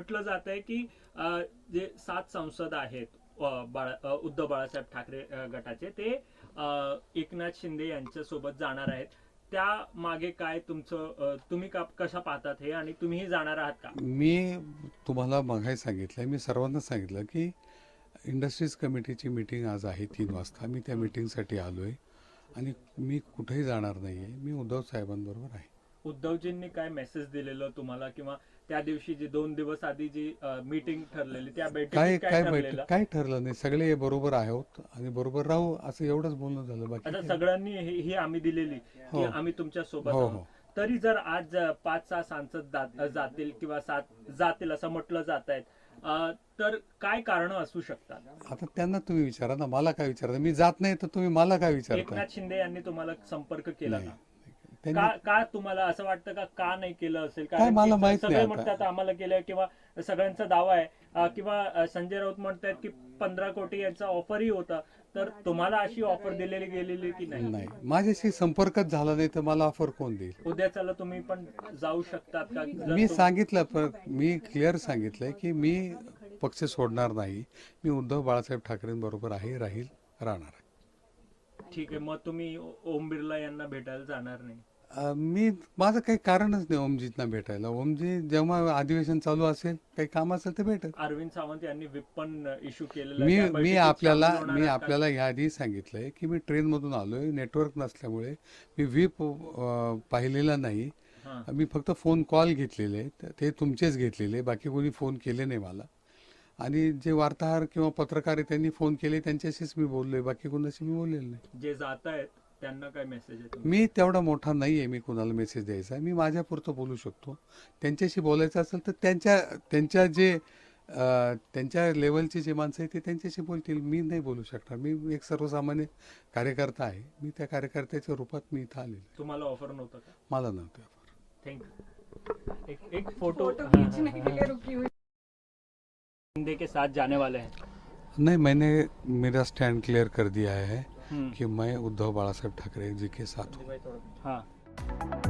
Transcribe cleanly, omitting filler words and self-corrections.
म्हटलं जात आहे की जे 7 संसद आहेत उद्धव बाळासाहेब ठाकरे गटाचे ते एकनाथ शिंदे यांच्या सोबत जाणार आहेत. त्या मागे काय तुमचं तुम्ही कशा पाहतात हे आणि तुम्हीही जाणार आहात का? मी तुम्हाला मगाही सांगितलं, मी सर्वांना सांगितलं की इंडस्ट्रीज कमिटीची मीटिंग आज आहे 3 वाजता. मी त्या मीटिंगसाठी आलो आहे आणि मी कुठेही जाणार नाही आहे. मी उद्धव साहेबांबरोबर आहे. उद्धवजींनी काय मेसेज दिलेलं तुम्हाला किंवा त्या दिवशी जी 2 दिवस आधी जी मीटिंग ठरलेली त्या बैठकीत काय काय काय ठरलेलं? बैठक काय ठरलं नाही. सगळे बरोबर आहोत आणि बरोबर राहू असं एवढंच बोलणं झालं. बाकी आता काही सगळ्यांनी ही आम्ही दिलेली की हो. आम्ही तुमच्या सोबत हो, आहोत. हो. तरी जर आज 5-6 सांसद जातील किंवा 7 जातील असं म्हटलं जात आहेत, तर काय कारण असू शकतात? आता त्यांना तुम्ही विचारा ना, मला काय विचारता. मी जात नाही तर तुम्ही मला काय विचारता? एकनाथ शिंदे यांनी तुम्हाला संपर्क केला नाही. का? त्यांनी का तुम्हाला असं वाटतं का नाही केलं असेल? काय कारण मला की माहित नाही सगळे आता. म्हणतात आम्हाला केलं किंवा सगळ्यांचा दावा आहे किंवा संजय राऊत म्हणतात की 15 कोटी यांचा ऑफरही होता. तर तुम्हाला अशी ऑफर दिलेली गेलेली की नाही? नाही, माझ्याशी संपर्कच झाला नाही तर मला ऑफर कोण देईल? उद्याच्याला तुम्ही पण जाऊ शकतात का? जर मी सांगितलं, पण मी क्लिअर सांगितलंय की मी पक्ष सोडणार नाही. मी उद्धव बाळासाहेब ठाकरेंबरोबर आहे, राहील, राहणार आहे. ठीक आहे, मग तुम्ही ओम बिर्ला यांना भेटायला जाणार नाही? मी माझं काही कारणच नाही ओमजींना भेटायला. ओमजी जेव्हा अधिवेशन चालू असेल, काही काम असेल तर भेटत. अरविंद सावंत यांनी व्हिप पण इश्यू केलेला मी आहे. त्या मी बैठकीत आपल्याला सामील होणार मी आहात का? आपल्याला याआधी सांगितलंय की मी ट्रेनमधून आलोय, नेटवर्क नसल्यामुळे मी व्हीप पाहिलेला नाही. हां. मी फक्त फोन कॉल घेतलेले, ते तुमचेच घेतलेले, बाकी कोणी फोन केले नाही मला. आणि जे वार्ताहर किंवा पत्रकार आहे त्यांनी फोन केले, त्यांच्याशीच मी बोललोय, बाकी कोणाशी मी बोललेलो नाही. जे जात आहेत त्यांना काय मेसेज आहे तुमचा? मी तेवढा मोठा नाही आहे, मी कुणाला मेसेज द्यायचा. मी माझ्यापुरतं बोलू शकतो. त्यांच्याशी बोलायचं असेल तर त्यांच्या जे त्यांच्या लेवलची जे माणसं आहेत ते त्यांच्याशी बोलतील. मी नाही बोलू शकणार. मी एक सर्वसामान्य कार्यकर्ता आहे. मी त्या कार्यकर्त्याच्या रूपात मी इथं आलेलो. तुम्हाला ऑफर नव्हतं का? मला नव्हतं offer. थैंक एक फोटो खींचने के लिए रुकी हुई। शिंदे के साथ जाने वाले हैं। नहीं, मैंने मेरा स्टैंड क्लियर कर दिया है हम्म। कि मैं उद्धव बाळासाहेब ठाकरे जी के साथ हूँ. हाँ